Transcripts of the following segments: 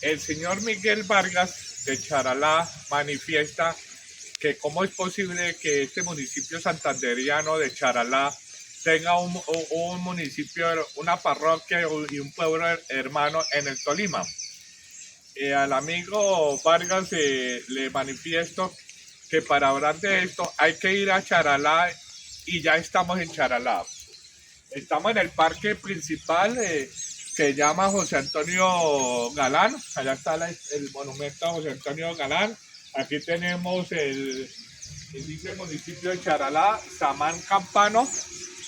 el señor Miguel Vargas de Charalá manifiesta que cómo es posible que este municipio santanderiano de Charalá tenga un municipio, una parroquia y un pueblo hermano en el Tolima. Al amigo Vargas le manifiesto que para hablar de esto hay que ir a Charalá y ya estamos en Charalá. Estamos en el parque principal que se llama José Antonio Galán. Allá está el monumento a José Antonio Galán. Aquí tenemos el municipio de Charalá, Samán Campano,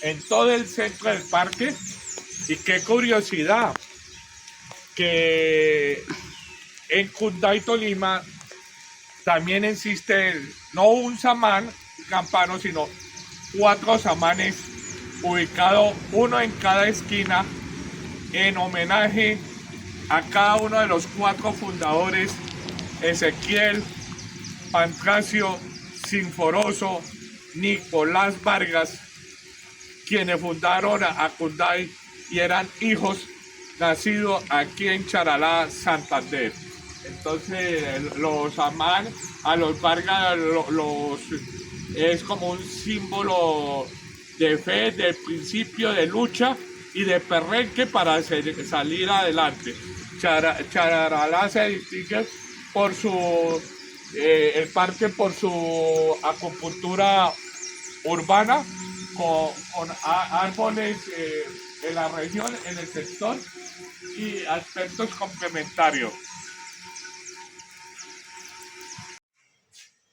en todo el centro del parque. Y qué curiosidad que en Cunday, Tolima, también existe no un samán campano, sino 4 samanes ubicados uno en cada esquina en homenaje a cada uno de los 4 fundadores: Ezequiel, Pancracio, Sinforoso, Nicolás Vargas, quienes fundaron a Cunday y eran hijos nacidos aquí en Charalá, Santander. Entonces los aman a los Vargas, es como un símbolo de fe, de principio, de lucha y de perrenque para salir adelante. Charalá se distingue por el parque por su acupuntura urbana con árboles en la región, en el sector, y aspectos complementarios.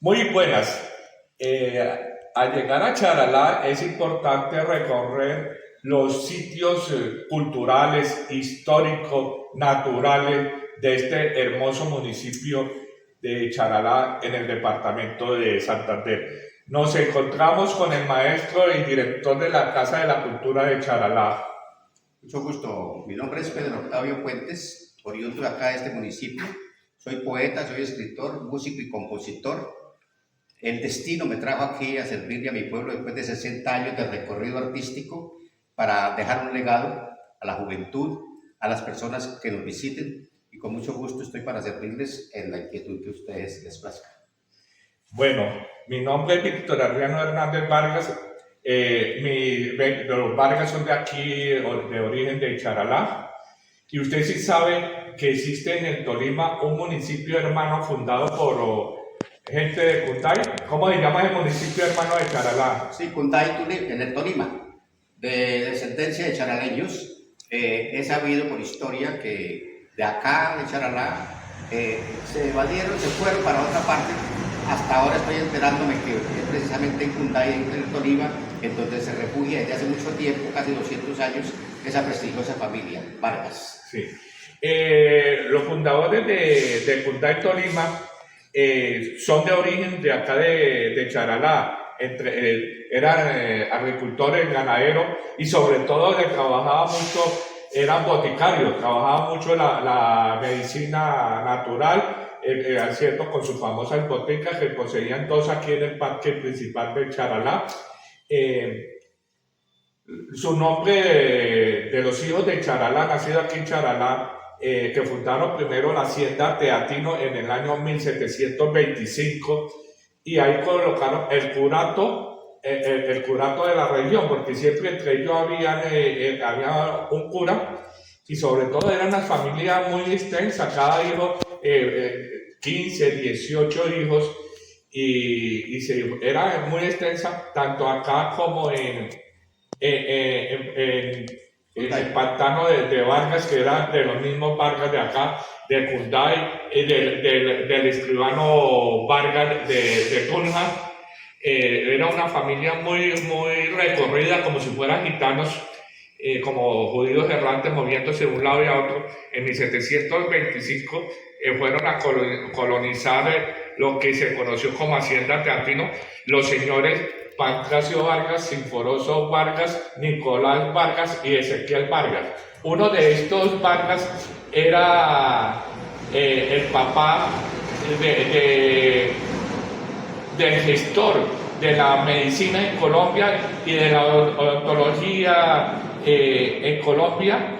Muy buenas. Al llegar a Charalá es importante recorrer los sitios culturales, históricos, naturales de este hermoso municipio de Charalá en el departamento de Santander. Nos encontramos con el maestro y director de la Casa de la Cultura de Charalá. Mucho gusto. Mi nombre es Pedro Octavio Fuentes, oriundo de acá de este municipio. Soy poeta, soy escritor, músico y compositor. El destino me trajo aquí a servirle a mi pueblo después de 60 años de recorrido artístico para dejar un legado a la juventud, a las personas que nos visiten, y con mucho gusto estoy para servirles en la inquietud que ustedes les plazca. Bueno, mi nombre es Víctor Adriano Hernández Vargas. Los Vargas son de aquí, de origen de Charalá. Y usted sí sabe que existe en el Tolima un municipio hermano fundado por gente de Cunday. ¿Cómo se llama el municipio hermano de Charalá? Sí, Cunday, en el Tolima, de descendencia de charaleños. He sabido por historia que de acá, de Charalá, se evadieron, se fueron para otra parte. Hasta ahora estoy enterándome que es precisamente en Cunday, en el Tolima, en donde se refugia desde hace mucho tiempo, casi 200 años, esa prestigiosa familia, Vargas. Sí. Los fundadores de Cunday, Tolima, son de origen de acá de Charalá. Eran agricultores, ganaderos, y sobre todo trabajaban mucho, eran boticarios, trabajaban mucho la medicina natural, ¿cierto? Con sus famosas boticas que poseían todos aquí en el parque principal de Charalá. Su nombre de los hijos de Charalá, nacido aquí en Charalá, que fundaron primero la hacienda Teatino en el año 1725, y ahí colocaron el curato de la región, porque siempre entre ellos había un cura, y sobre todo era una familia muy extensa, cada hijo 15, 18 hijos, y era muy extensa, tanto acá como en el pantano de Vargas, que era de los mismos Vargas de acá, de Cunday, del escribano Vargas de Tunja. Era una familia muy recorrida, como si fueran gitanos, como judíos errantes moviéndose de un lado y a otro. En 1725 fueron a colonizar lo que se conoció como Hacienda Teatino los señores Pancracio Vargas, Sinforoso Vargas, Nicolás Vargas y Ezequiel Vargas. Uno de estos Vargas era el papá del gestor de la medicina en Colombia y de la odontología en Colombia,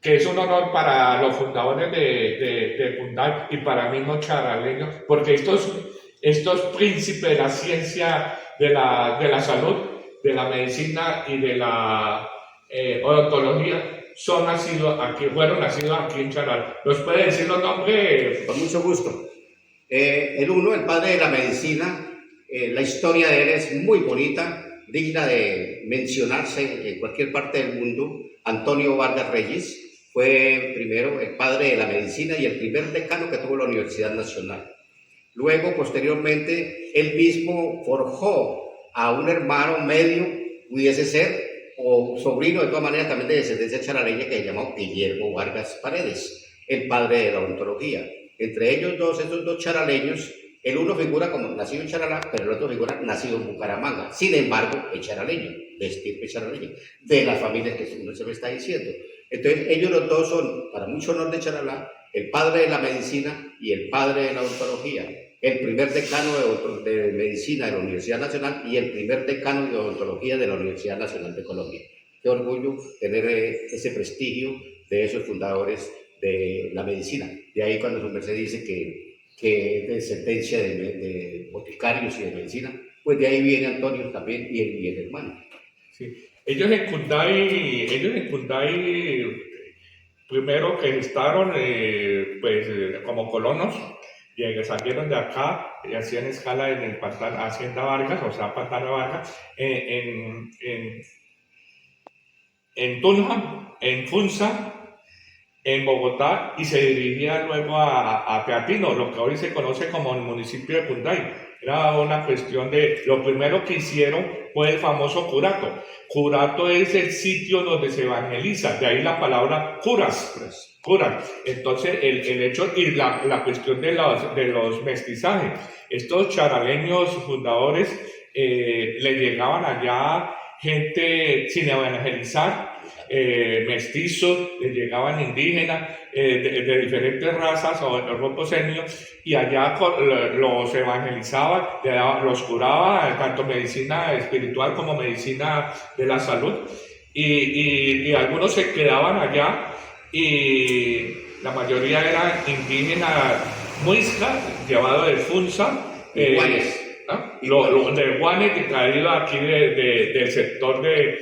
que es un honor para los fundadores de Funday y para mismos charaleños, porque estos príncipes de la ciencia, de la salud, de la medicina y de la odontología, fueron nacidos aquí en Charal. ¿Nos puede decir los nombres? Con mucho gusto. El uno, el padre de la medicina, la historia de él es muy bonita, digna de mencionarse en cualquier parte del mundo. Antonio Vargas Reyes fue primero el padre de la medicina y el primer decano que tuvo la Universidad Nacional. Luego, posteriormente, él mismo forjó a un hermano medio, pudiese ser, o sobrino de todas maneras también de descendencia charaleña, que se llamó Guillermo Vargas Paredes, el padre de la odontología. Entre ellos dos, estos dos charaleños, el uno figura como nacido en Charalá, pero el otro figura nacido en Bucaramanga. Sin embargo, es charaleño, de estirpe charaleña, de las familias que uno se me está diciendo. Entonces, ellos los dos son, para mucho honor de Charalá, el padre de la medicina y el padre de la odontología. El primer decano de medicina de la Universidad Nacional y el primer decano de odontología de la Universidad Nacional de Colombia. Qué orgullo tener ese prestigio de esos fundadores de la medicina. De ahí cuando su merced dice que es de sentencia de boticarios y de medicina, pues de ahí viene Antonio también y el hermano. Sí. Ellos en Cunday, primero que estaron como colonos, salieron de acá y hacían escala en el pantano, Hacienda Vargas, o sea, Pantano de Vargas, en Tunja, en Funza, en Bogotá, y se dirigía luego a Teatino, lo que hoy se conoce como el municipio de Cunday. Era una cuestión de, lo primero que hicieron fue el famoso curato. Curato es el sitio donde se evangeliza, de ahí la palabra curas. Entonces, el hecho y la cuestión de los mestizajes. Estos charaleños fundadores le llegaban allá gente sin evangelizar, mestizos, les llegaban indígenas de diferentes razas o grupos étnicos, y allá los evangelizaban, los curaba, tanto medicina espiritual como medicina de la salud, y algunos se quedaban allá, y la mayoría eran indígenas muisca, llevado de Funza, de Guanes, que traído aquí del sector de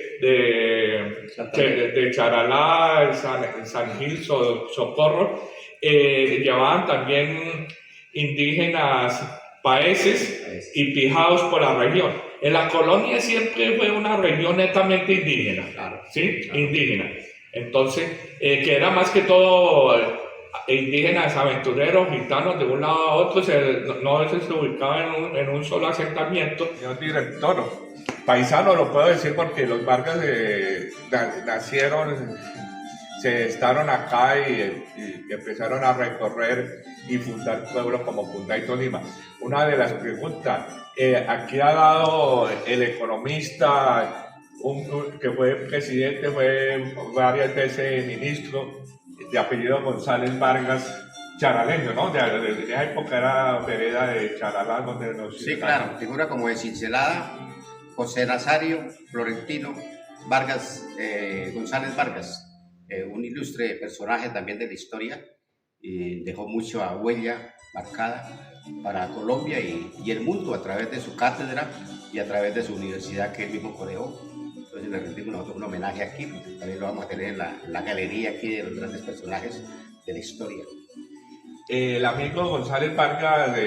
Charalá, San Gil, Socorro. Llevaban también indígenas paeses y pijados por la región. En la colonia siempre fue una región netamente indígena, claro, ¿sí? Claro. Indígena. Entonces, que era más que todo indígenas, aventureros, gitanos, de un lado a otro, no se ubicaban en un solo asentamiento. Señor director, paisano lo puedo decir porque los Vargas nacieron, se estaron acá y empezaron a recorrer y fundar pueblos como Cunday, Tolima. Una de las preguntas, aquí ha dado el economista, que fue presidente, fue varias veces ministro, de apellido González Vargas, charaleño, ¿no? De esa época era vereda de Charalá, donde nos... Sí, claro, figura como de cincelada, José Nazario Florentino Vargas, González Vargas, un ilustre personaje también de la historia, y dejó mucha huella marcada para Colombia y el mundo a través de su cátedra y a través de su universidad que él mismo creó. Entonces le rendimos nosotros un homenaje aquí, porque también lo vamos a tener en la galería aquí de los grandes personajes de la historia. El amigo González Vargas,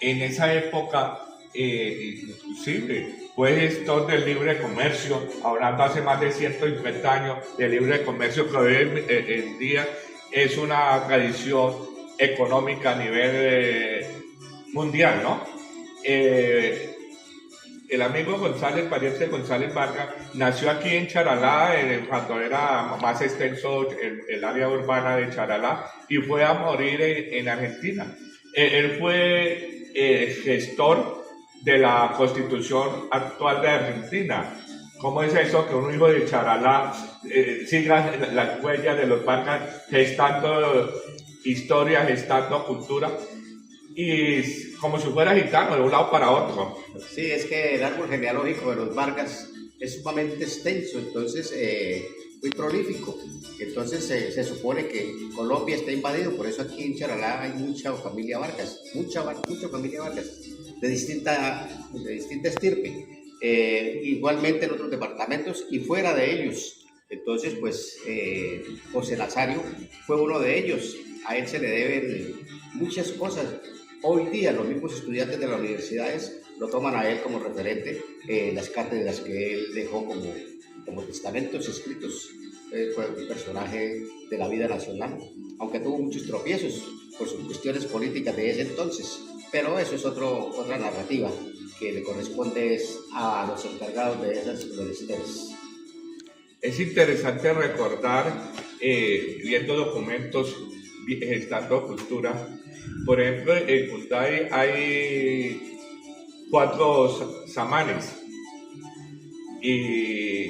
en esa época, inclusive, fue gestor del libre comercio, hablando hace más de 150 años del libre comercio, que hoy en día es una tradición económica a nivel mundial, ¿no? El amigo González, pariente de González Vargas, nació aquí en Charalá, cuando era más extenso el área urbana de Charalá, y fue a morir en Argentina. Él fue gestor de la Constitución actual de Argentina. ¿Cómo es eso que un hijo de Charalá siga las huellas de los Vargas, gestando historia, gestando cultura? Y como si fuera gitano, de un lado para otro. Sí, es que el árbol genealógico de los Vargas es sumamente extenso, entonces muy prolífico. Entonces se supone que Colombia está invadido, por eso aquí en Charalá hay mucha familia Vargas, mucha familia Vargas, de distinta estirpe. Igualmente en otros departamentos y fuera de ellos. Entonces, pues, José Nazario fue uno de ellos. A él se le deben muchas cosas. Hoy día los mismos estudiantes de las universidades lo toman a él como referente en las cátedras que él dejó como testamentos escritos. Fue un personaje de la vida nacional, aunque tuvo muchos tropiezos por sus cuestiones políticas de ese entonces. Pero eso es otra narrativa que le corresponde a los encargados de esas menesteres. Es interesante recordar, viendo documentos, gestando cultura. Por ejemplo, en Cunday hay 4 samanes y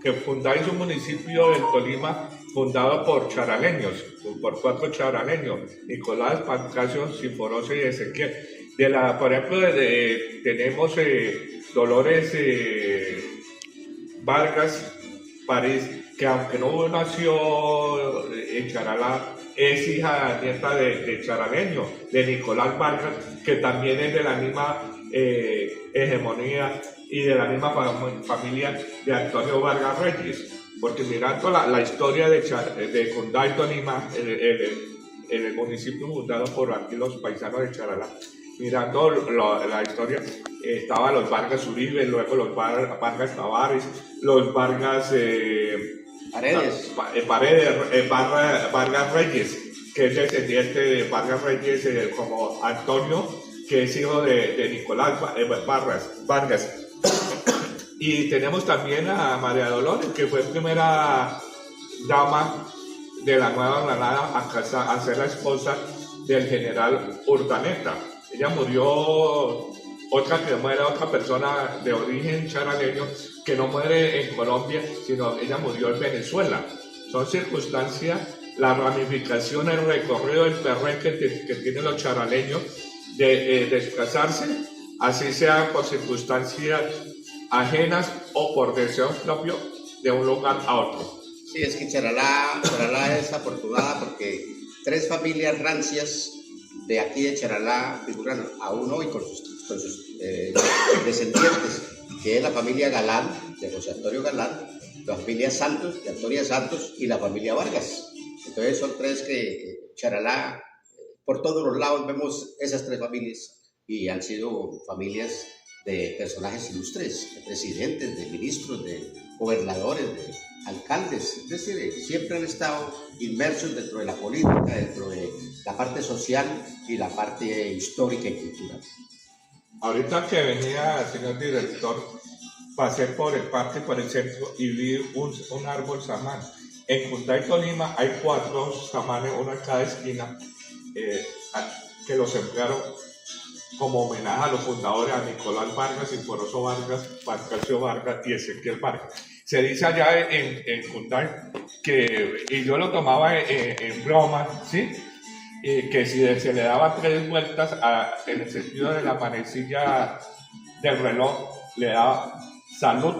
que Cunday es un municipio del Tolima fundado por charaleños, por 4 charaleños, Nicolás, Pancracio, Sinforoso y Ezequiel. Por ejemplo, tenemos Dolores Vargas París, que aunque no nació en Charalá, es hija nieta de charaleño, de Nicolás Vargas, que también es de la misma hegemonía y de la misma familia de Antonio Vargas Reyes. Porque mirando la historia de Cunday, Tolima, en el municipio fundado por aquí los paisanos de Charalá, mirando la historia, estaban los Vargas Uribe, luego los Vargas Tavares, los Vargas Vargas Reyes, que es descendiente de Vargas Reyes, como Antonio, que es hijo de Nicolás Vargas. Y tenemos también a María Dolores, que fue primera dama de la Nueva Granada a ser la esposa del general Urdaneta. Ella murió, otra persona de origen charaleño, que no muere en Colombia, sino ella murió en Venezuela. Son circunstancias, la ramificación, el recorrido del perrenque que tienen los charaleños de desplazarse, así sea por circunstancias ajenas o por deseos propios, de un lugar a otro. Sí, es que Charalá es afortunada porque 3 familias rancias de aquí de Charalá figuran aún hoy con sus descendientes, que es la familia Galán, de José Antonio Galán, la familia Santos, de Antonia Santos, y la familia Vargas. Entonces son 3 que Charalá, por todos los lados vemos esas 3 familias, y han sido familias de personajes ilustres, de presidentes, de ministros, de gobernadores, de alcaldes. Es decir, siempre han estado inmersos dentro de la política, dentro de la parte social y la parte histórica y cultural. Ahorita que venía, señor director, pasé por el parque, por el centro, y vi un árbol samán. En Cunday, Tolima, hay 4 samanes, uno en cada esquina, que los emplearon como homenaje a los fundadores, a Nicolás Vargas, Sinforoso Vargas, Pancracio Vargas y Ezequiel Vargas. Se dice allá en Cunday que, y yo lo tomaba en broma, ¿sí? Que si se le daba 3 vueltas en el sentido de la manecilla del reloj, le daba salud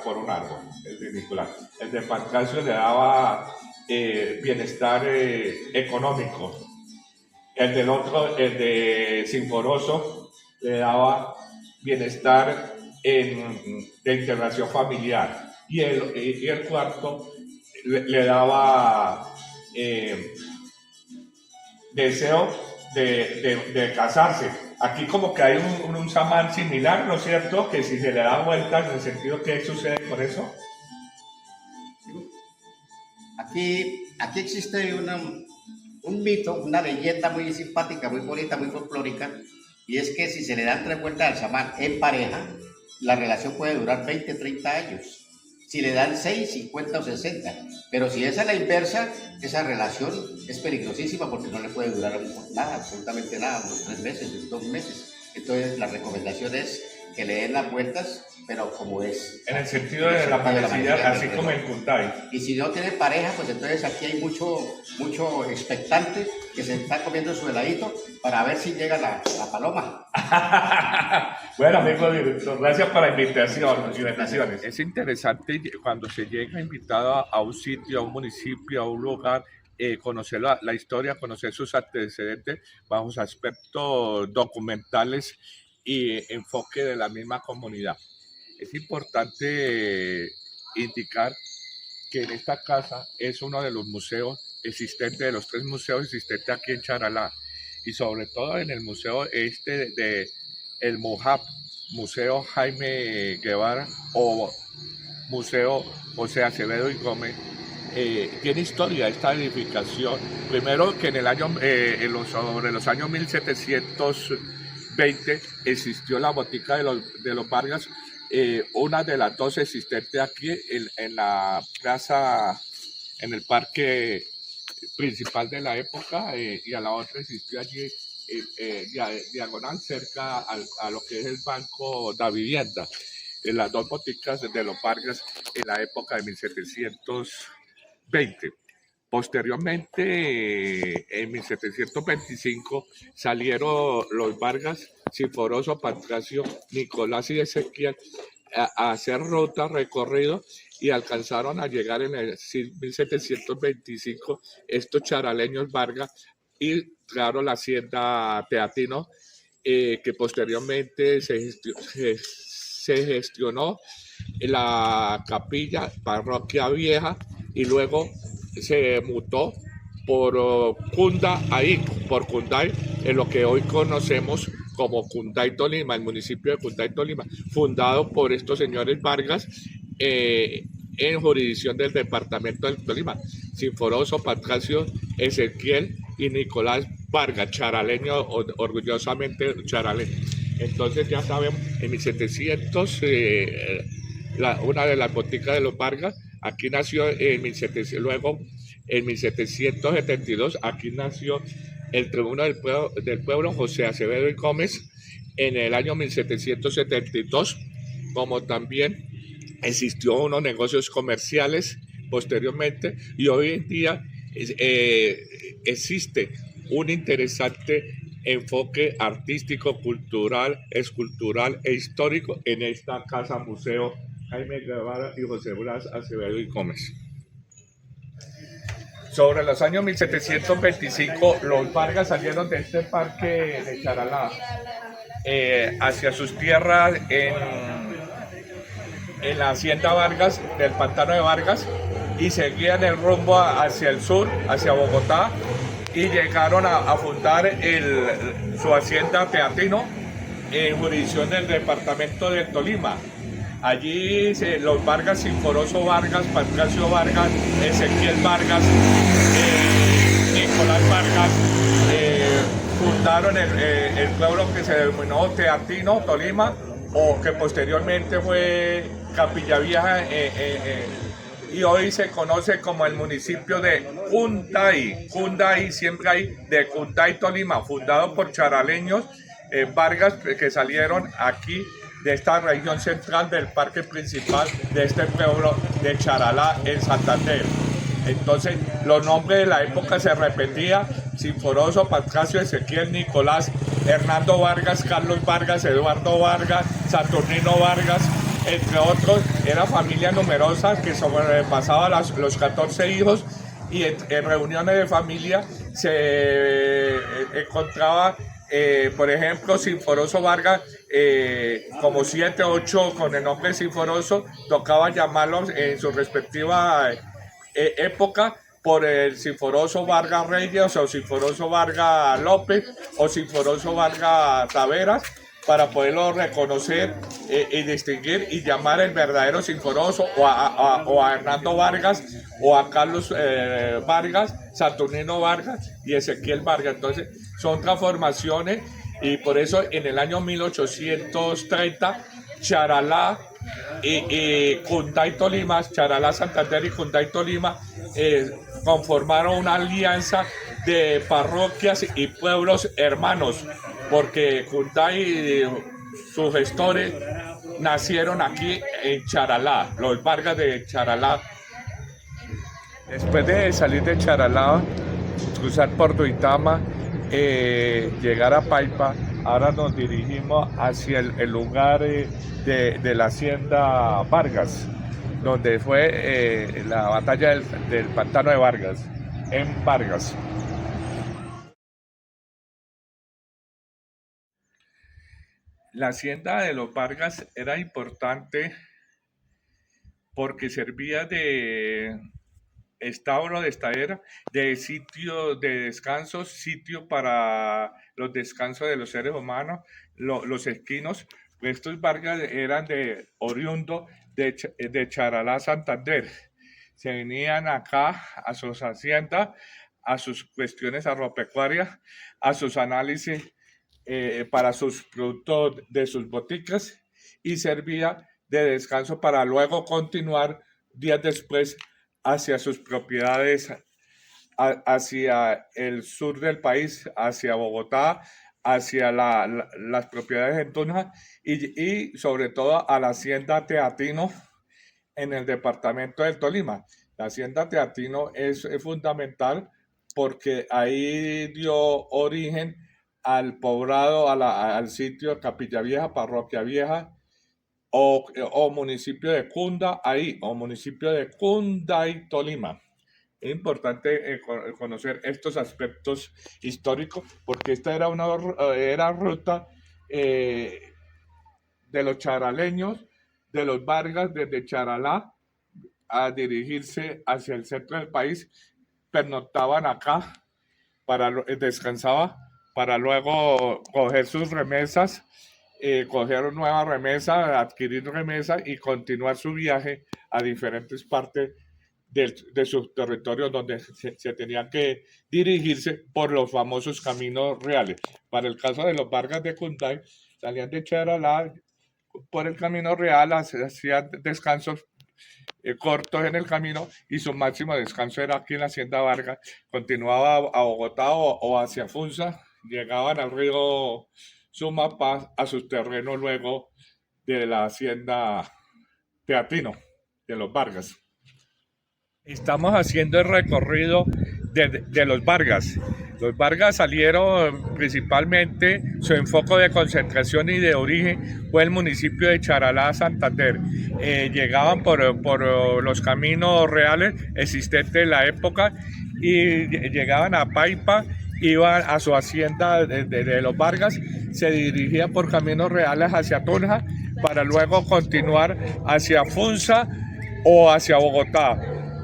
por un árbol, el de Nicolás. El de Pancracio le daba bienestar económico. El del otro, el de Sinforoso, le daba bienestar de integración familiar. Y el cuarto le daba deseo de casarse. Aquí como que hay un samán similar, ¿no es cierto? Que si se le da vueltas, en el sentido que sucede con eso. Aquí existe un mito, una leyenda muy simpática, muy bonita, muy folclórica, y es que si se le dan 3 vueltas al samán en pareja, la relación puede durar 20, 30 años. Si le dan 6, 50 o 60. Pero si es a la inversa, esa relación es peligrosísima porque no le puede durar nada, absolutamente nada, unos 3 meses, 2 meses. Entonces la recomendación es que le den las vueltas, pero como es. En el sentido de la manecilla, así como en Kundai. Y si no tiene pareja, pues entonces aquí hay mucho expectante que se está comiendo su heladito para ver si llega la paloma. Bueno, amigo director, gracias por la invitación y bendiciones. Es interesante cuando se llega invitado a un sitio, a un municipio, a un lugar, conocer la historia, conocer sus antecedentes bajo aspectos documentales y enfoque de la misma comunidad. Es importante indicar que en esta casa es uno de los museos existentes, de los 3 museos existentes aquí en Charalá, y sobre todo en el museo de el MOJAP, Museo Jaime Guevara o Museo José Acevedo y Gómez. Tiene historia esta edificación. Primero que en el año, sobre los años 1720 existió la botica de los Vargas, una de las 2 existentes aquí en la plaza, en el parque principal de la época, y a la otra existió allí diagonal cerca a lo que es el Banco de Vivienda. Las 2 boticas de los Vargas en la época de 1720. Posteriormente, en 1725, salieron los Vargas, Sinforoso, Pancracio, Nicolás y Ezequiel a hacer ruta, recorrido, y alcanzaron a llegar en el 1725 estos charaleños Vargas y claro la hacienda Teatino, que posteriormente se gestionó la capilla parroquia vieja y luego se mutó por Kundai, en lo que hoy conocemos como Kundai Tolima, el municipio de Kundai Tolima, fundado por estos señores Vargas, en jurisdicción del departamento del Tolima, Sinforoso, Pancracio, Ezequiel y Nicolás Vargas, charaleño, orgullosamente charaleño. Entonces ya sabemos, en 1700, una de las boticas de los Vargas, aquí nació en 1700, luego en 1772, aquí nació el tribuno del pueblo José Acevedo y Gómez, en el año 1772, como también existió unos negocios comerciales posteriormente, y hoy en día existe un interesante enfoque artístico, cultural, escultural e histórico en esta casa museo Jaime Guevara y José Blas Acevedo y Gómez. Sobre los años 1725, los Vargas salieron de este parque de Charalá hacia sus tierras en la hacienda Vargas, del pantano de Vargas, y seguían el rumbo hacia el sur, hacia Bogotá, y llegaron a fundar su hacienda Teatino en jurisdicción del departamento del Tolima. Allí los Vargas, Sinforoso Vargas, Pancracio Vargas, Ezequiel Vargas, Nicolás Vargas, fundaron el pueblo que se denominó Teatino, Tolima, o que posteriormente fue Capilla Vieja, y hoy se conoce como el municipio de Kundai, siempre hay, de Kundai, Tolima, fundado por charaleños Vargas, que salieron aquí de esta región central del parque principal de este pueblo de Charalá, en Santander. Entonces, los nombres de la época se repetían: Sinforoso, Pancracio, Ezequiel, Nicolás, Hernando Vargas, Carlos Vargas, Eduardo Vargas, Saturnino Vargas, entre otros. Era familia numerosa que sobrepasaba los 14 hijos, y en reuniones de familia se encontraba, por ejemplo, Sinforoso Vargas, como 7 o 8 con el nombre Sinforoso, tocaba llamarlos en su respectiva época por el Sinforoso Vargas Reyes, o Sinforoso Vargas López, o Sinforoso Vargas Taveras, para poderlo reconocer y distinguir y llamar el verdadero Sinforoso, o a Hernando Vargas, o a Carlos Vargas, Saturnino Vargas y Ezequiel Vargas. Entonces son transformaciones, y por eso en el año 1830 Charalá y Kundai Tolima, Charalá, Santander y Kundai Tolima, conformaron una alianza de parroquias y pueblos hermanos, porque Kundai sus gestores nacieron aquí en Charalá, los Vargas de Charalá. Después de salir de Charalá, cruzar por Duitama, llegar a Paipa, ahora nos dirigimos hacia el lugar de la hacienda Vargas, donde fue la batalla del pantano de Vargas, en Vargas. La hacienda de los Vargas era importante porque servía de establo de estadera, de sitio de descanso, sitio para los descansos de los seres humanos, los esquinos. Estos Vargas eran oriundo de Charalá, Santander. Se venían acá a sus haciendas, a sus cuestiones agropecuarias, a sus análisis para sus productos de sus boticas y servía de descanso para luego continuar días después hacia sus propiedades, hacia el sur del país, hacia Bogotá, hacia las propiedades en Tunja y sobre todo a la hacienda Teatino en el departamento del Tolima. La hacienda Teatino es fundamental porque ahí dio origen al poblado, al sitio de Capilla Vieja, Parroquia Vieja, o municipio de Cunda, ahí, o municipio de Cunday, Tolima. Es importante conocer estos aspectos históricos porque esta era ruta de los charaleños, de los Vargas, desde Charalá a dirigirse hacia el centro del país, pernoctaban acá, descansaba para luego coger sus remesas, coger nueva remesa, adquirir remesa y continuar su viaje a diferentes partes de sus territorios donde se tenían que dirigirse por los famosos caminos reales. Para el caso de los Vargas de Cunday, salían de Charalá por el camino real, hacían descansos cortos en el camino y su máximo descanso era aquí en la hacienda Vargas. Continuaba a Bogotá o hacia Funza, llegaban al río Sumapaz a sus terrenos luego de la hacienda Teatino de los Vargas. Estamos haciendo el recorrido de los Vargas. Los Vargas salieron principalmente, su enfoque de concentración y de origen fue el municipio de Charalá, Santander. Llegaban por los caminos reales existentes en la época y llegaban a Paipa, iban a su hacienda de los Vargas, se dirigían por caminos reales hacia Tunja para luego continuar hacia Funza o hacia Bogotá,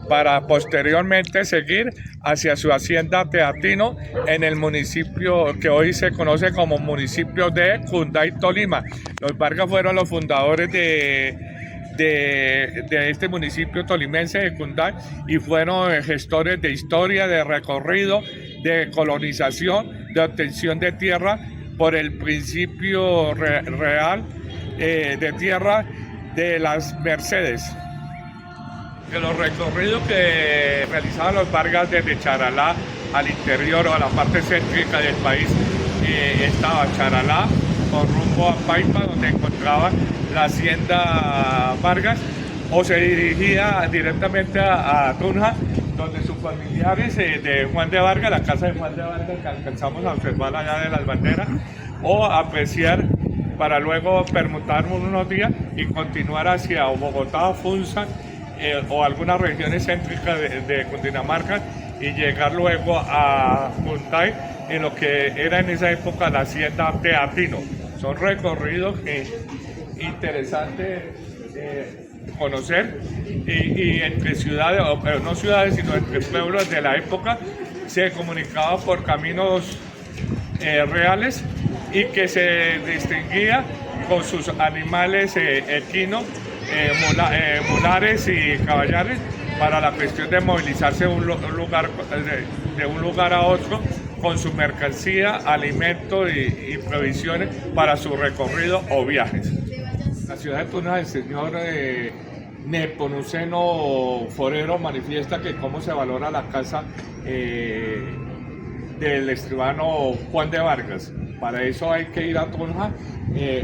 para posteriormente seguir hacia su hacienda Teatino en el municipio que hoy se conoce como municipio de Cunday, Tolima. Los Vargas fueron los fundadores de este municipio tolimense de Cunday y fueron gestores de historia, de recorrido, de colonización, de obtención de tierra por el principio real de tierra de las Mercedes. Que los recorridos que realizaban los Vargas desde Charalá al interior o a la parte céntrica del país, estaba Charalá con rumbo a Paipa, donde encontraban la hacienda Vargas, o se dirigía directamente a Tunja, donde sus familiares de Juan de Vargas, la casa de Juan de Vargas que alcanzamos a observar allá de las banderas, o apreciar para luego permutar unos días y continuar hacia Bogotá, Funza, o algunas regiones céntricas de Cundinamarca y llegar luego a Cunday en lo que era en esa época la hacienda Teatino. Son recorridos interesantes conocer y entre ciudades, pero no ciudades sino entre pueblos de la época se comunicaba por caminos reales y que se distinguía con sus animales equinos, mulares y caballares para la cuestión de movilizarse de un lugar a otro con su mercancía, alimentos y provisiones para su recorrido o viajes. La ciudad de Tunja, el señor Nepomuceno Forero manifiesta que cómo se valora la casa del escribano Juan de Vargas. Para eso hay que ir a Tunja,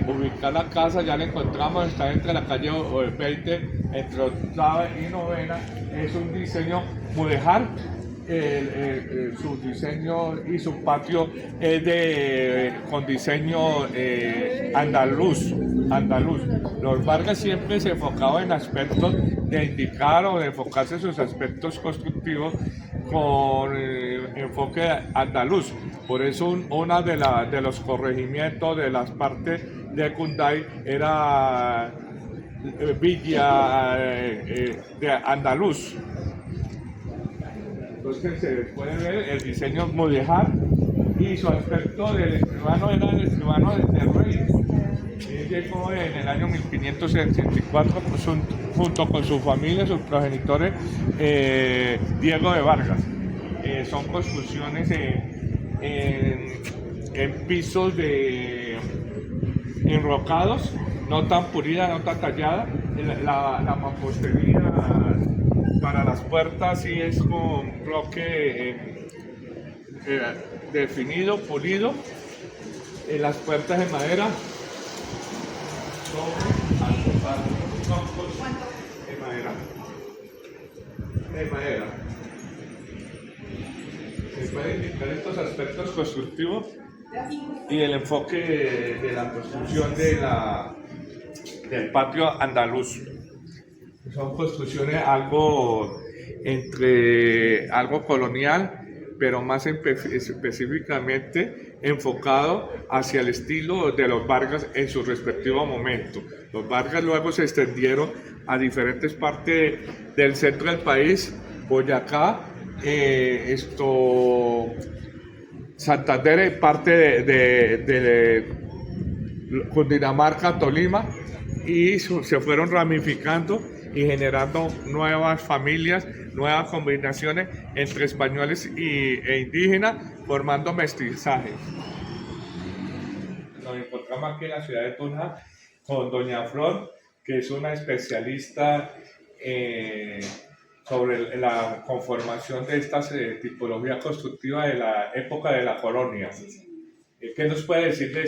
ubicar la casa, ya la encontramos, está entre la calle 20, entre octava y novena. Es un diseño mudéjar. Su diseño y su patio es con diseño andaluz. Los Vargas siempre se enfocaban en aspectos de indicar o de enfocarse en sus aspectos constructivos con enfoque andaluz. Por eso una de los corregimientos de las partes de Cunday era Villa de Andaluz. Entonces se puede ver el diseño mudéjar y su aspecto del escribano era el escribano del rey. Él llegó en el año 1564 junto con su familia, sus progenitores, Diego de Vargas. Son construcciones en pisos enrocados, no tan pulida, no tan tallada. La mampostería para las puertas sí es con bloque definido, pulido. Las puertas de madera de madera. De madera. Se pueden indicar estos aspectos constructivos y el enfoque de la construcción del patio andaluz. Son construcciones algo colonial, pero más específicamente enfocado hacia el estilo de los Vargas en su respectivo momento. Los Vargas luego se extendieron a diferentes partes del centro del país, Boyacá, Santander, parte de Cundinamarca, Tolima, y se fueron ramificando y generando nuevas familias, nuevas combinaciones entre españoles e indígenas, formando mestizajes. Nos encontramos aquí en la ciudad de Tunja con doña Flor, que es una especialista sobre la conformación de estas tipologías constructivas de la época de la colonia. ¿Qué nos puede decir de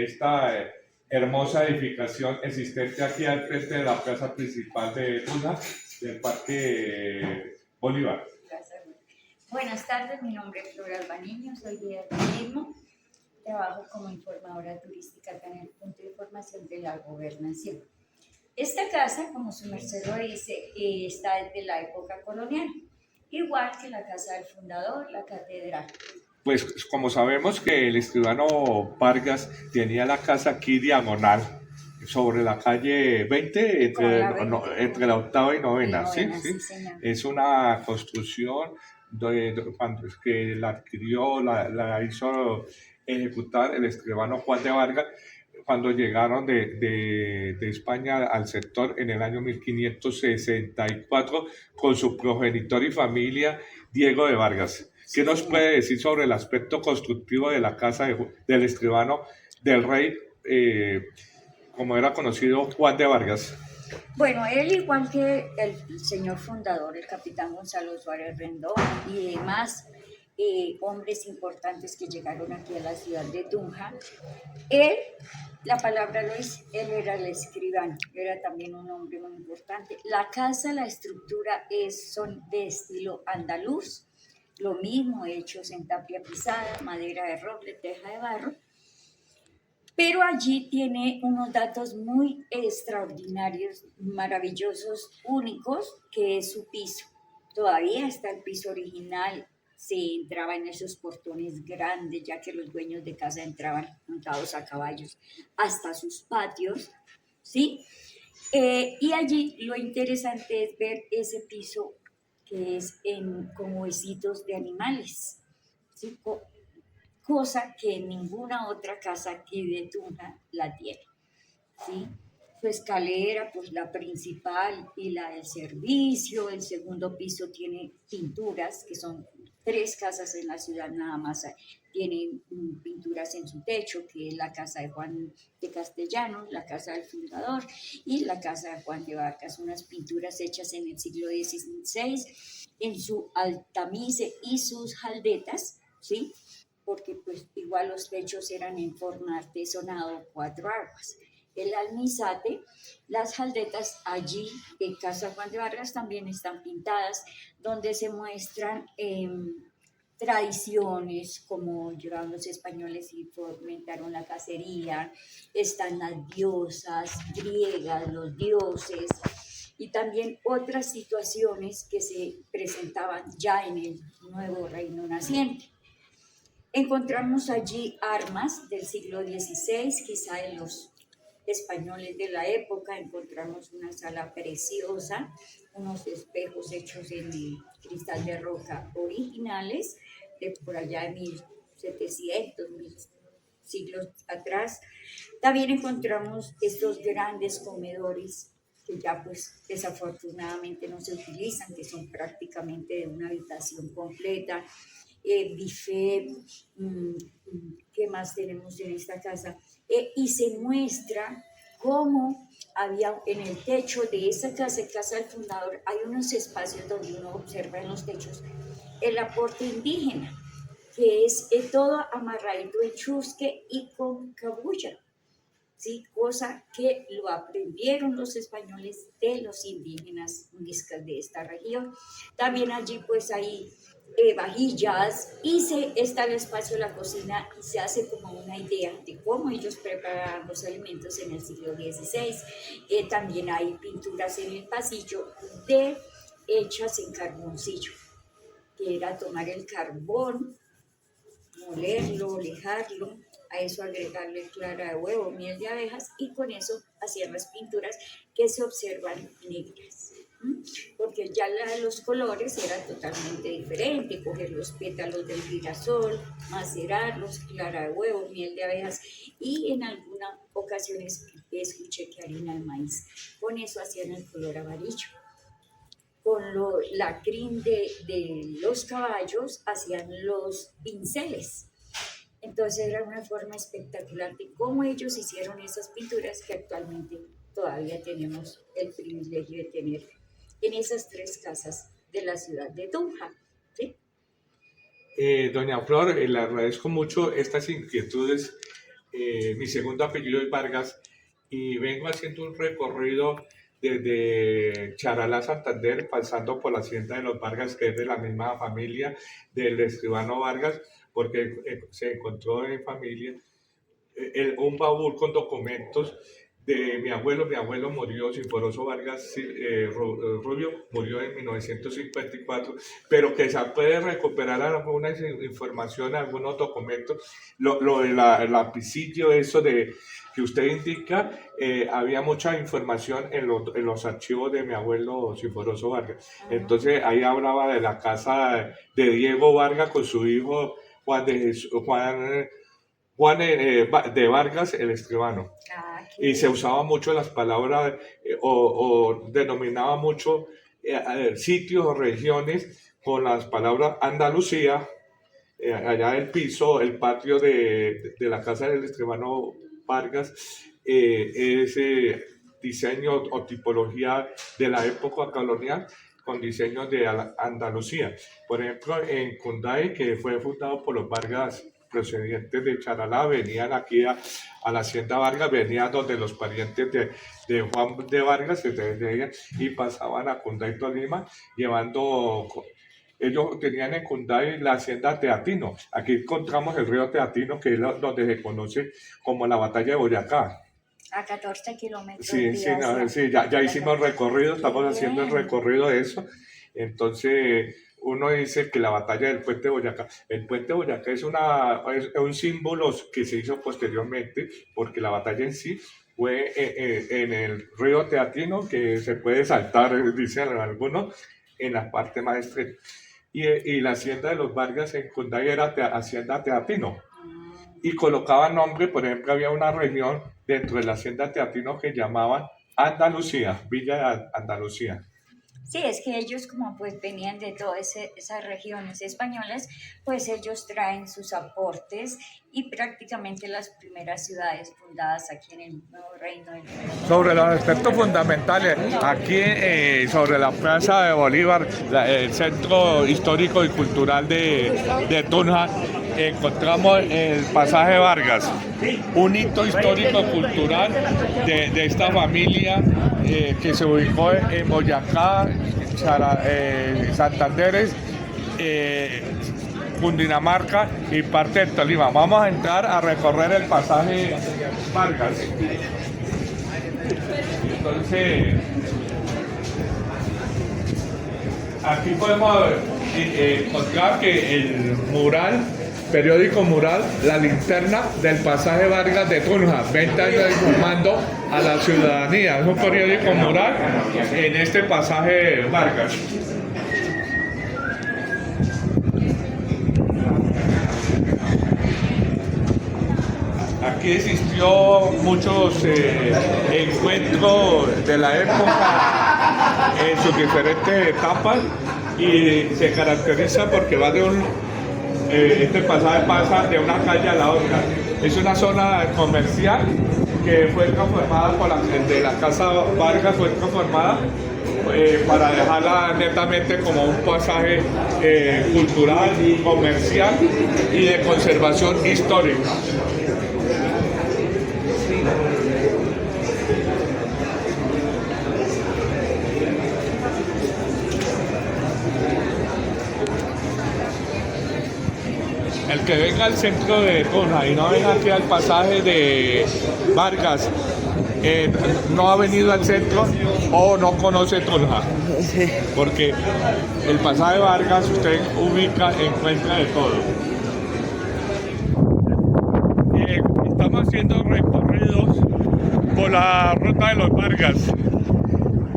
esta hermosa edificación existente aquí al frente de la plaza principal de Tunja, del Parque Bolívar? Buenas tardes, mi nombre es Flor Albaniño, soy guía de turismo, trabajo como informadora turística acá en el punto de información de la gobernación. Esta casa, como su merced lo dice, está desde la época colonial, igual que la casa del fundador, la catedral. Pues como sabemos que el escribano Vargas tenía la casa aquí diagonal, sobre la calle 20, entre la octava y novena, ¿sí? Es una construcción que la adquirió, la hizo ejecutar el escribano Juan de Vargas cuando llegaron de España al sector en el año 1564 con su progenitor y familia Diego de Vargas. ¿Qué nos puede decir sobre el aspecto constructivo de la casa del escribano del rey, como era conocido, Juan de Vargas? Bueno, él, igual que el señor fundador, el capitán Gonzalo Suárez Rendón y demás hombres importantes que llegaron aquí a la ciudad de Tunja, él, la palabra lo dice, él era el escribano, era también un hombre muy importante. La casa, la estructura son de estilo andaluz, lo mismo, hechos en tapia pisada, madera de roble, teja de barro, pero allí tiene unos datos muy extraordinarios, maravillosos, únicos, que es su piso. Todavía está el piso original, se entraba en esos portones grandes, ya que los dueños de casa entraban montados a caballos hasta sus patios, ¿sí? Y allí lo interesante es ver ese piso que es con huesitos de animales, ¿sí? Cosa que ninguna otra casa aquí de Tunja la tiene, ¿sí? Su escalera, pues la principal y la del servicio, el segundo piso tiene pinturas, que son 3 casas en la ciudad nada más, tienen pinturas en su techo, que es la casa de Juan de Castellanos, la casa del fundador y la casa de Juan de Vargas, unas pinturas hechas en el siglo XVI, en su altamice y sus jaldetas, ¿sí? porque pues igual los techos eran en forma artesonado, 4 aguas. El almizate, las jaldetas allí en Casa Juan de Vargas también están pintadas, donde se muestran tradiciones como llegaron los españoles y fomentaron la cacería, están las diosas griegas, los dioses y también otras situaciones que se presentaban ya en el nuevo reino naciente. Encontramos allí armas del siglo XVI, quizá de los españoles de la época. Encontramos una sala preciosa, unos espejos hechos en cristal de roca originales, de por allá de 1700, 1000 siglos atrás. También encontramos estos grandes comedores que ya pues desafortunadamente no se utilizan, que son prácticamente de una habitación completa. Buffet, ¿qué más tenemos en esta casa? Y se muestra cómo había en el techo de esa casa, casa del fundador, hay unos espacios donde uno observa en los techos el aporte indígena, que es todo amarradito en chusque y con cabuya, ¿sí? Cosa que lo aprendieron los españoles de los indígenas muiscas de esta región. También allí pues hay vajillas y está el espacio de la cocina y se hace como una idea de cómo ellos preparaban los alimentos en el siglo XVI. También hay pinturas en el pasillo hechas en carboncillo, que era tomar el carbón, molerlo, lijarlo, a eso agregarle clara de huevo, miel de abejas y con eso hacían las pinturas que se observan negras. Porque ya los colores era totalmente diferente, coger los pétalos del girasol, macerarlos, clara de huevo, miel de abejas y en algunas ocasiones escuché que harina de maíz. Con eso hacían el color amarillo. Con la crin de los caballos hacían los pinceles. Entonces era una forma espectacular de cómo ellos hicieron esas pinturas que actualmente todavía tenemos el privilegio de tener en esas 3 casas de la ciudad de Tunja. ¿Sí? Doña Flor, le agradezco mucho estas inquietudes. Mi segundo apellido es Vargas y vengo haciendo un recorrido desde Charalá, Santander, pasando por la hacienda de los Vargas, que es de la misma familia del escribano Vargas, porque se encontró en familia un baúl con documentos de mi abuelo. Mi abuelo murió, Sinforoso Vargas Rubio, murió en 1954, pero que se puede recuperar alguna información, algunos documentos, lo del lapicillo, eso de que usted indica, había mucha información en los archivos de mi abuelo Sinforoso Vargas. Entonces ahí hablaba de la casa de Diego Vargas con su hijo Juan de Vargas, el escribano. Y se usaba mucho las palabras o denominaba mucho sitios o regiones con las palabras Andalucía, allá el piso, el patio de la casa del escribano Vargas, ese diseño o tipología de la época colonial con diseños de Andalucía. Por ejemplo, en Cunday, que fue fundado por los Vargas procedentes de Charalá, venían aquí a la hacienda Vargas, venían donde los parientes de Juan de Vargas y pasaban a Cunday, Tolima, llevando. Ellos tenían en Cunday la hacienda Teatino. Aquí encontramos el río Teatino, que es donde se conoce como la batalla de Boyacá. A 14 kilómetros. Sí, ya hicimos recorrido, estamos haciendo el recorrido de eso. Entonces, uno dice que la batalla del puente de Boyacá, el puente de Boyacá es un símbolo que se hizo posteriormente, porque la batalla en sí fue en el río Teatino, que se puede saltar, dicen algunos, en la parte más estrecha. Y la hacienda de los Vargas en Cunday era hacienda Teatino. Y colocaban nombre, por ejemplo, había una región dentro de la hacienda Teatino que llamaban Andalucía, Villa de Andalucía. Sí, es que ellos como pues venían de todas esas regiones españolas, pues ellos traen sus aportes y prácticamente las primeras ciudades fundadas aquí en el nuevo reino del Perú. Sobre los aspectos fundamentales, aquí sobre la Plaza de Bolívar, el centro histórico y cultural de Tunja, encontramos el pasaje Vargas, un hito histórico-cultural de esta familia que se ubicó en Boyacá, Santanderes, Cundinamarca y parte del Tolima. Vamos a entrar a recorrer el pasaje Vargas. Entonces, aquí podemos encontrar que el mural, periódico mural, La Linterna del pasaje Vargas de Tunja, 20 años informando a la ciudadanía. Es un periódico mural en este pasaje Vargas. Aquí existió muchos encuentros de la época en sus diferentes etapas y se caracteriza porque va de este pasaje pasa de una calle a la otra. Es una zona comercial que fue transformada de la Casa Vargas, fue transformada para dejarla netamente como un pasaje cultural, comercial y de conservación histórica. El que venga al centro de Tunja y no venga aquí al pasaje de Vargas, no ha venido al centro o no conoce Tunja. Porque el pasaje Vargas usted encuentra de todo. Estamos haciendo recorridos por la ruta de los Vargas.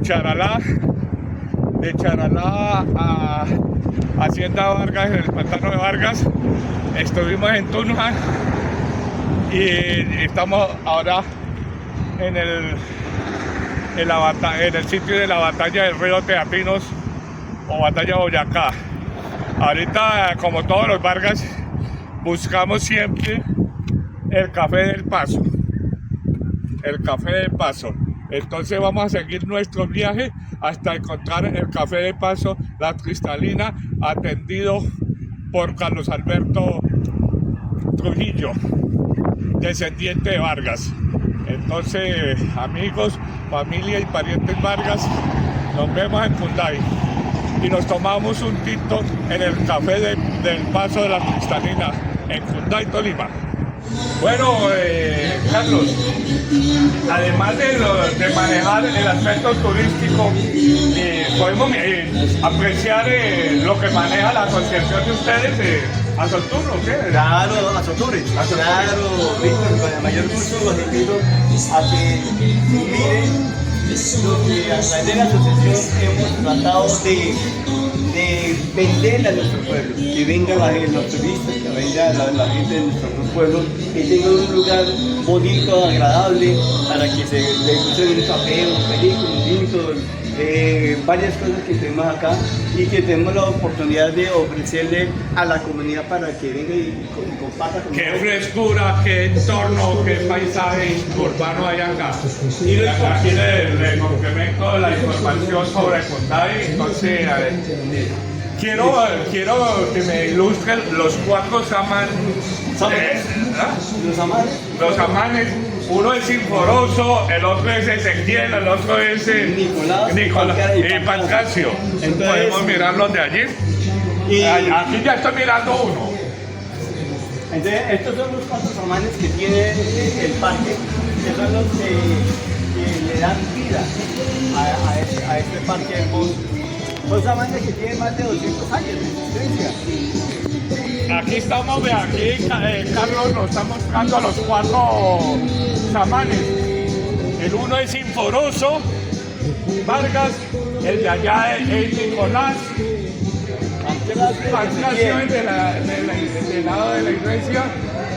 Charalá, de Charalá a Hacienda Vargas, en el pantano de Vargas. Estuvimos en Tunja y estamos ahora en el sitio de la batalla del río Teatinos o batalla Boyacá. Ahorita, como todos los Vargas, buscamos siempre el café del Paso. El café del Paso. Entonces vamos a seguir nuestro viaje hasta encontrar el café de Paso, La Cristalina, atendido por Carlos Alberto Trujillo, descendiente de Vargas. Entonces, amigos, familia y parientes Vargas, nos vemos en Cunday y nos tomamos un tinto en el café del Paso de La Cristalina en Cunday, Tolima. Bueno, Carlos, además de manejar el aspecto turístico, podemos apreciar lo que maneja la asociación de ustedes, Azotur, ¿o qué? Claro, Azotures. Claro, Víctor, con el mayor gusto los invito a que miren lo que a través de la asociación hemos tratado de venderle a nuestro pueblo, que vengan los turistas, que venga la gente de nuestro pueblo, que tengan un lugar bonito, agradable, para que se guste un café, un película, un tinto, varias cosas que tenemos acá y que tenemos la oportunidad de ofrecerle a la comunidad para que venga y comparta con Qué nosotros. frescura, qué entorno, qué paisaje urbano hay acá. Y aquí le complemento la información sobre Cunday. Entonces, quiero que me ilustren los 4 samanes. Los amanes. Los samanes, uno es Sinforoso, el otro es Ezequiel, el otro es Nicolás y Pancracio. Entonces, podemos mirarlos de allí. Y Aquí ya estoy mirando uno. entonces, estos son los 4 samanes que tiene el parque, que son los que le dan vida a este parque hermoso. Son samanes que tienen más de 200 años de existencia. Aquí estamos, ve aquí, Carlos nos está mostrando a los 4 samanes. El uno es Sinforoso, Vargas, el de allá es Nicolás, Pancracio es del lado de la iglesia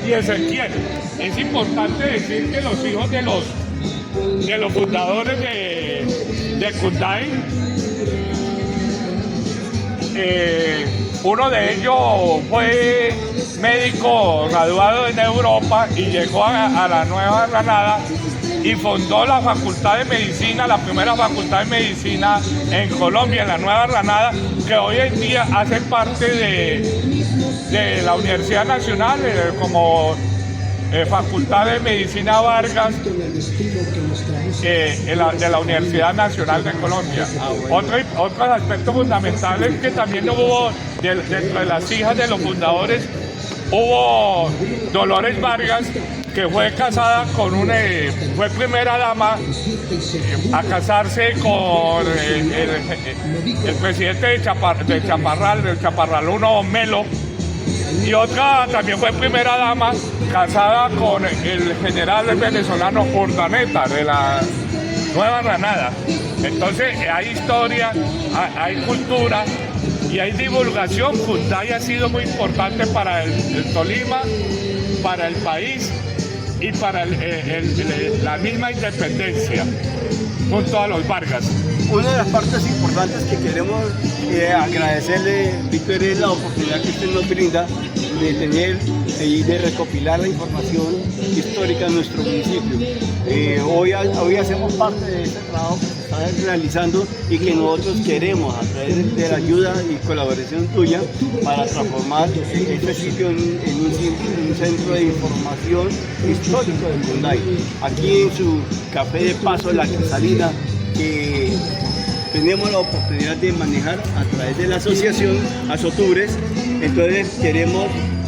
y Ezequiel. Es importante decir que los hijos de los fundadores de Cunday, uno de ellos fue médico graduado en Europa y llegó a la Nueva Granada y fundó la Facultad de Medicina, la primera Facultad de Medicina en Colombia, en la Nueva Granada, que hoy en día hace parte de la Universidad Nacional, como Facultad de Medicina Vargas de la Universidad Nacional de Colombia. Otros aspectos fundamentales que también hubo dentro de las hijas de los fundadores, hubo Dolores Vargas, que fue casada con fue primera dama a casarse con el presidente de Chaparral, del Chaparraluno Melo. Y otra también fue primera dama, casada con el general venezolano Urdaneta, de la Nueva Granada. Entonces hay historia, hay cultura y hay divulgación. Kunday ha sido muy importante para el Tolima, para el país y para la misma independencia, junto a los Vargas. Una de las partes importantes que queremos agradecerle, Víctor, es la oportunidad que usted nos brinda de tener y de recopilar la información histórica de nuestro municipio. Hoy hacemos parte de este trabajo que se está realizando y que nosotros queremos, a través de la ayuda y colaboración tuya, para transformar este sitio en un centro de información histórico de Kunday. Aquí en su café de paso, La Cristalina, que tenemos la oportunidad de manejar a través de la asociación Azotubres. Entonces queremos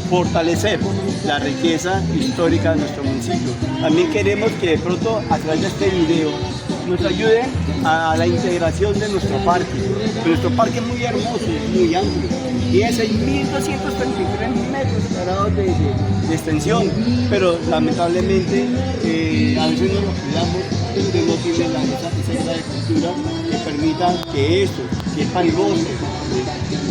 fortalecer la riqueza histórica de nuestro municipio. También queremos que de pronto a través de este video nos ayude a la integración de nuestro parque. Nuestro parque es muy hermoso, es muy amplio, tiene 6.233 metros cuadrados de extensión, pero lamentablemente a veces no nos cuidamos, no tiene esa infraestructura que permita que esto, que es para el goce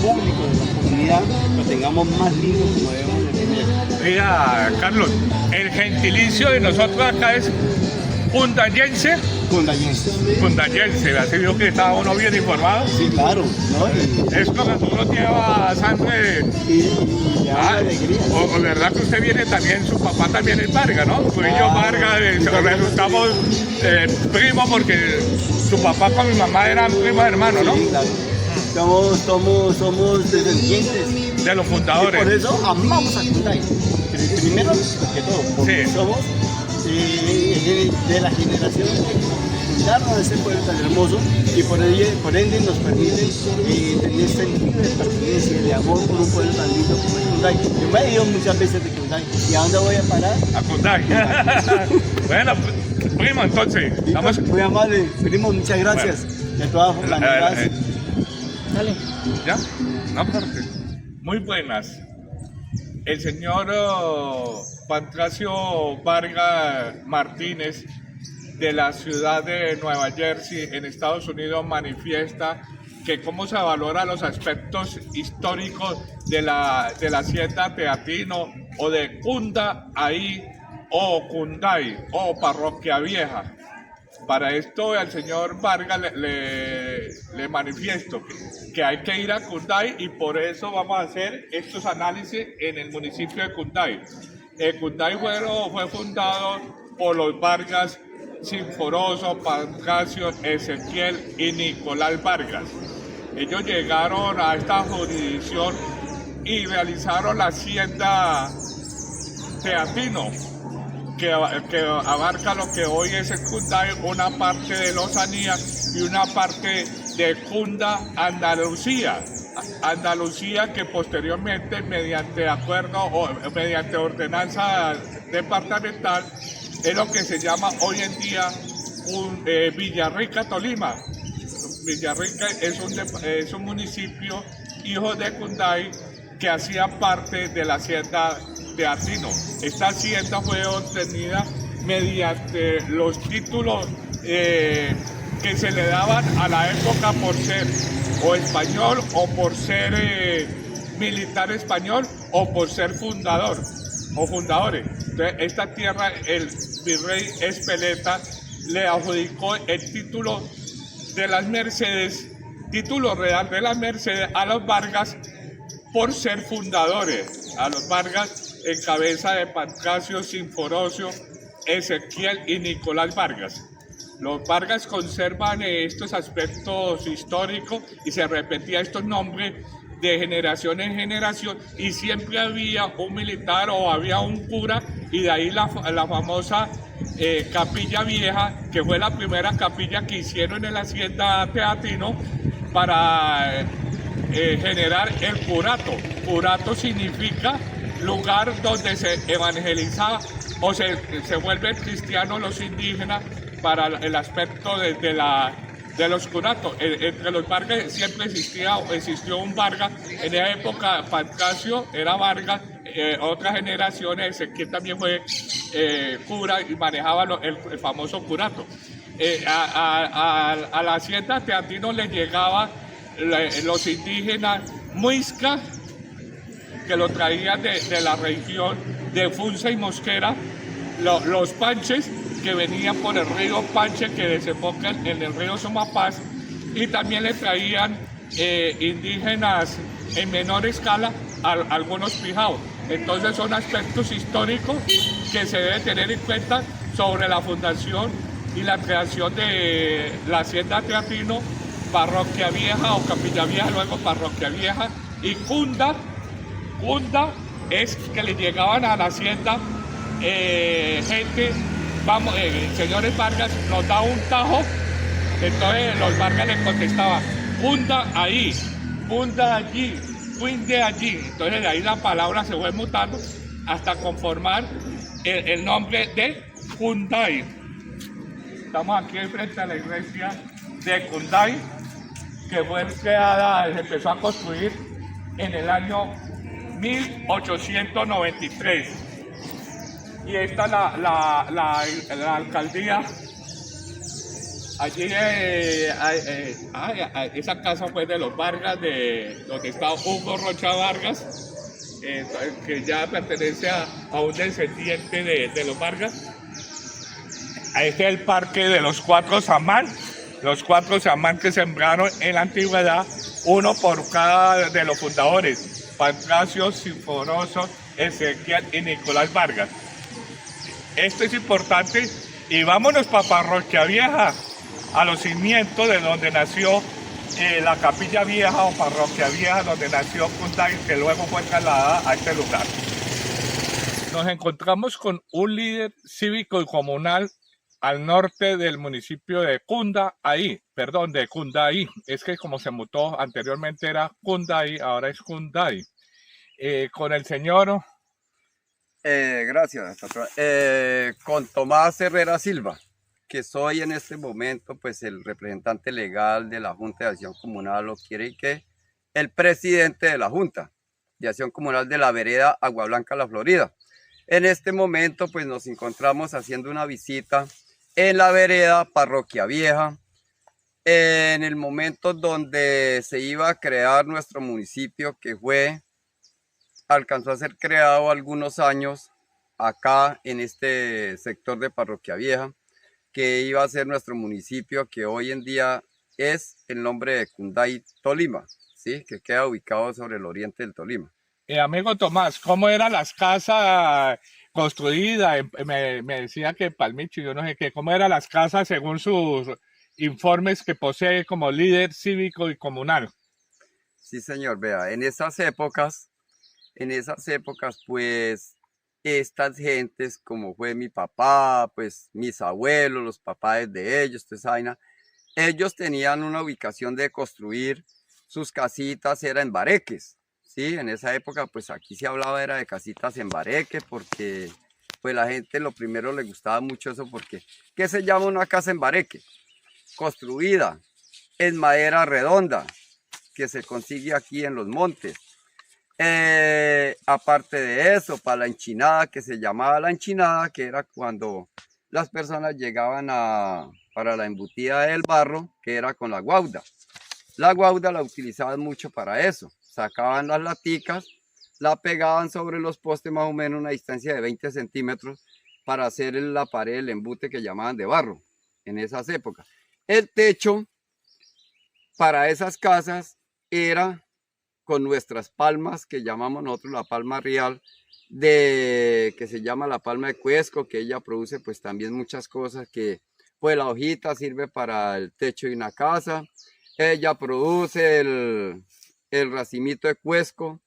público de la comunidad, lo tengamos más lindo como debemos de tener. Mira, Carlos, el gentilicio de nosotros acá es kundayense. Kundayense, así vio que estaba uno bien informado. Sí, claro, ¿no? Esto que uno lleva sangre. Y alegría. O verdad que usted viene también, su papá también es Vargas, ¿no? Pues yo Vargas, resultamos primos porque su papá con mi mamá eran primos hermanos, ¿no? Sí, claro. Somos descendientes de los fundadores. Y por eso amamos a Kunday. Primero que todo, porque sí, somos de la generación de fundarnos a este pueblo tan hermoso, y por ende nos permite tener sentido de pertenencia y de amor por un pueblo tan lindo como es Kunday. Yo me he ido muchas veces de Kunday. ¿Y a dónde voy a parar? A Kunday. Bueno, primo, entonces vamos. Muy amable, primo, muchas gracias. Bueno, de todas maneras. Dale. ¿Ya? No, perfecto. Muy buenas. El señor Pancracio Vargas Martínez, de la ciudad de Nueva Jersey, en Estados Unidos, manifiesta que cómo se valora los aspectos históricos de la hacienda Teatino o de Kunday o Kunday o Parroquia Vieja. Para esto al señor Vargas le manifiesto que hay que ir a Kunday, y por eso vamos a hacer estos análisis en el municipio de Kunday. Kunday fue fundado por los Vargas Sinforoso, Pancracio, Ezequiel y Nicolás Vargas. Ellos llegaron a esta jurisdicción y realizaron la hacienda Teatino, que abarca lo que hoy es el Kunday, una parte de Lozanía y una parte de Kunda, Andalucía, que posteriormente, mediante acuerdo o mediante ordenanza departamental, es lo que se llama hoy en día Villarrica, Tolima. Villarrica es un municipio hijo de Kunday que hacía parte de la hacienda Teatino. Esta hacienda fue obtenida mediante los títulos que se le daban a la época por ser o español, o por ser militar español, o por ser fundador o fundadores. Entonces, esta tierra, el virrey Espeleta le adjudicó el título de las Mercedes, título real de las Mercedes, a los Vargas por ser fundadores, a los Vargas en cabeza de Pancracio, Sinforoso, Ezequiel y Nicolás Vargas. Los Vargas conservan estos aspectos históricos y se repetían estos nombres de generación en generación y siempre había un militar o había un cura y de ahí la famosa Capilla Vieja, que fue la primera capilla que hicieron en la hacienda Teatino para generar el curato. Curato significa lugar donde se evangeliza o se vuelven cristianos los indígenas para el aspecto de los curatos. Entre los Vargas siempre existió un Vargas. En esa época Pancracio era Vargas, otras generaciones, Ezequiel también fue cura y manejaba el famoso curato. A la hacienda Teatino le llegaba los indígenas muiscas, que lo traían de la región de Funza y Mosquera, los panches que venían por el río Panche que desembocan en el río Sumapaz, y también le traían indígenas en menor escala algunos pijaos. Entonces son aspectos históricos que se debe tener en cuenta sobre la fundación y la creación de la hacienda Teatino, Parroquia Vieja o Capilla Vieja, luego Parroquia Vieja, y Cunda es que le llegaban a la hacienda gente, vamos, señores Vargas, nos da un tajo. Entonces los Vargas le contestaban, Cunda ahí, Cunda allí, Cuinde allí. Entonces de ahí la palabra se fue mutando hasta conformar el nombre de Cunday. Estamos aquí frente a la iglesia de Cunday, que fue creada, se empezó a construir en el año 1893. Y esta la alcaldía. Allí esa casa fue de los Vargas, donde está Hugo Rocha Vargas, que ya pertenece a un descendiente de los Vargas. Este es el parque de los cuatro samán. Los cuatro samán que sembraron en la antigüedad, uno por cada de los fundadores: Pancracio, Sinforoso, Ezequiel y Nicolás Vargas. Esto es importante. Y vámonos para Parroquia Vieja, a los cimientos de donde nació la Capilla Vieja o Parroquia Vieja, donde nació Cunday, que luego fue trasladada a este lugar. Nos encontramos con un líder cívico y comunal al norte del municipio de Cunday. Es que como se mutó anteriormente era Cunday, ahora es Cunday. Con el señor... Gracias, patrón. Con Tomás Herrera Silva, que soy en este momento pues el representante legal de la Junta de Acción Comunal, o quiere que el presidente de la Junta de Acción Comunal de la vereda Agua Blanca La Florida. En este momento pues nos encontramos haciendo una visita en la vereda Parroquia Vieja, en el momento donde se iba a crear nuestro municipio, que alcanzó a ser creado algunos años acá en este sector de Parroquia Vieja, que iba a ser nuestro municipio, que hoy en día es el nombre de Cunday, Tolima, ¿sí? Que queda ubicado sobre el oriente del Tolima. Amigo Tomás, ¿cómo eran las casas construidas? Me decía que Palmicho, yo no sé qué, ¿cómo eran las casas según sus informes que posee como líder cívico y comunal? Sí, señor, vea, en esas épocas, pues, estas gentes, como fue mi papá, pues, mis abuelos, los papás de ellos, ellos tenían una ubicación de construir sus casitas, era en bareques, ¿sí? En esa época, pues, aquí se hablaba era de casitas en bareque, porque, pues, la gente lo primero le gustaba mucho eso, porque, ¿qué se llama una casa en bareque? Construida en madera redonda, que se consigue aquí en los montes. Aparte de eso, para la enchinada, que se llamaba la enchinada, que era cuando las personas llegaban para la embutida del barro, que era con la guauda. La guauda la utilizaban mucho para eso. Sacaban las laticas, la pegaban sobre los postes más o menos una distancia de 20 centímetros para hacer la pared del embute que llamaban de barro en esas épocas. El techo para esas casas era con nuestras palmas, que llamamos nosotros la palma real, que se llama la palma de cuesco, que ella produce pues también muchas cosas, que pues la hojita sirve para el techo de una casa, ella produce el racimito de cuesco,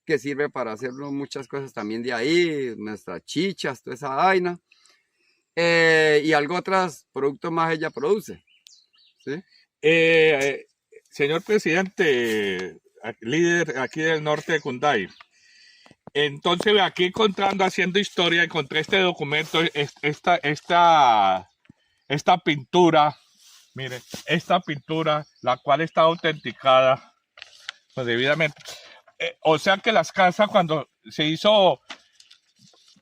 que sirve para hacer muchas cosas también de ahí, nuestras chichas, toda esa vaina. Y algo otros productos más ella produce. ¿Sí? Señor presidente, líder aquí del norte de Cunday, entonces aquí encontrando, haciendo historia, encontré este documento, esta pintura, mire, esta pintura, la cual está autenticada pues, debidamente. O sea que las casas cuando se hizo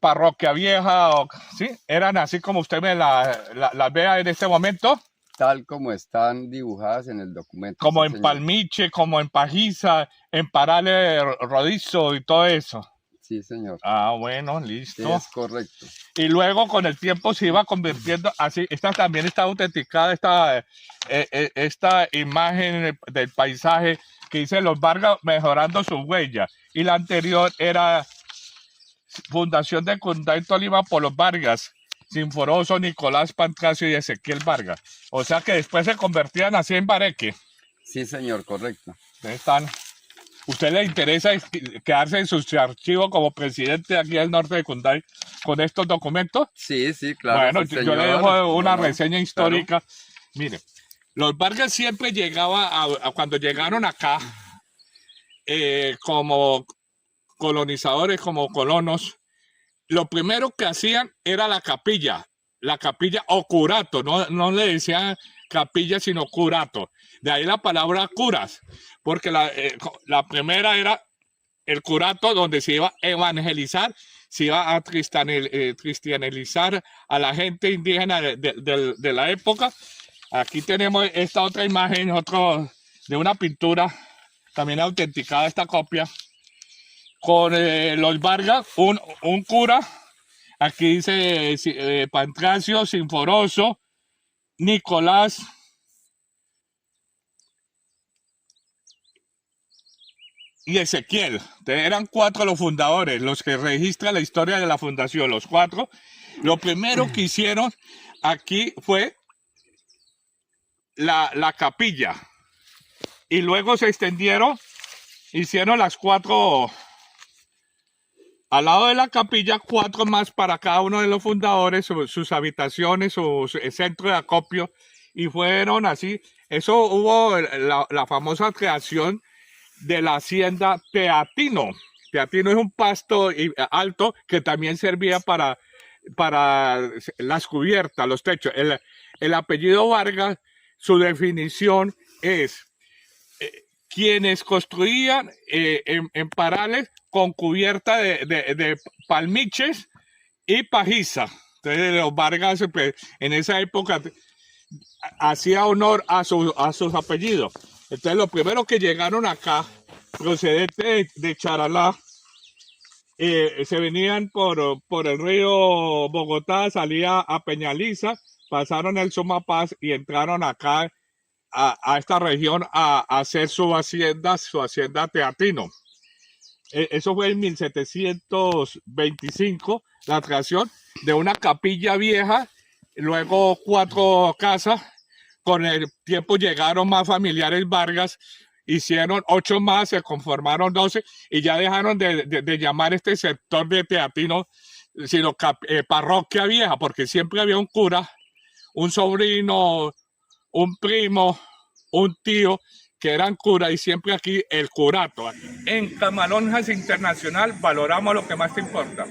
Parroquia Vieja, ¿sí? Eran así como usted me las vea en este momento. Tal como están dibujadas en el documento. Como sí, en señor. Palmiche, como en Pajiza, en Parales Rodizo y todo eso. Sí, señor. Ah, bueno, Sí, listo. es correcto. Y luego con el tiempo se iba convirtiendo así. Esta también está autenticada, esta imagen del paisaje que dice Los Vargas mejorando su huella. Y la anterior era Fundación de Cunday Tolima por los Vargas, Sinforoso, Nicolás Pancracio y Ezequiel Vargas. O sea que después se convertían así en Bareque. Sí, señor, correcto. Ahí están. ¿Usted le interesa quedarse en su archivo como presidente aquí del norte de Cunday con estos documentos? Sí, sí, claro. Bueno, sí, yo le señor. dejo una No, reseña histórica. claro. Mire, los Vargas siempre llegaba cuando llegaron acá como colonizadores, como colonos, lo primero que hacían era la capilla o curato, no le decían capilla sino curato, de ahí la palabra curas, porque la primera era el curato donde se iba a evangelizar, se iba a cristianizar a la gente indígena de la época. Aquí tenemos esta otra imagen, de una pintura, también autenticada esta copia, con los Vargas, un cura, aquí dice Pancracio, Sinforoso, Nicolás y Ezequiel. Eran 4 los fundadores, los que registran la historia de la fundación, los 4. Lo primero que hicieron aquí fue la capilla y luego se extendieron, hicieron las 4 al lado de la capilla, 4 más para cada uno de los fundadores, sus habitaciones, su centro de acopio, y fueron así. Eso hubo la famosa creación de la hacienda Teatino. Teatino es un pasto alto que también servía para las cubiertas, los techos. El apellido Vargas, su definición es quienes construían en Parales con cubierta de palmiches y pajiza. Entonces los Vargas pues, en esa época hacía honor a sus apellidos. Entonces los primeros que llegaron acá, procedentes de Charalá, se venían por el río Bogotá, salía a Peñaliza, pasaron el Sumapaz y entraron acá a esta región a hacer su hacienda Teatino. Eso fue en 1725, la creación de una capilla vieja, luego 4 casas. Con el tiempo llegaron más familiares Vargas, hicieron 8 más, se conformaron 12 y ya dejaron de llamar este sector de Teatino, sino Parroquia Vieja, porque siempre había un cura, un sobrino, un primo, un tío, que eran cura y siempre aquí el curato. En Camalonjas Internacional valoramos lo que más te importa.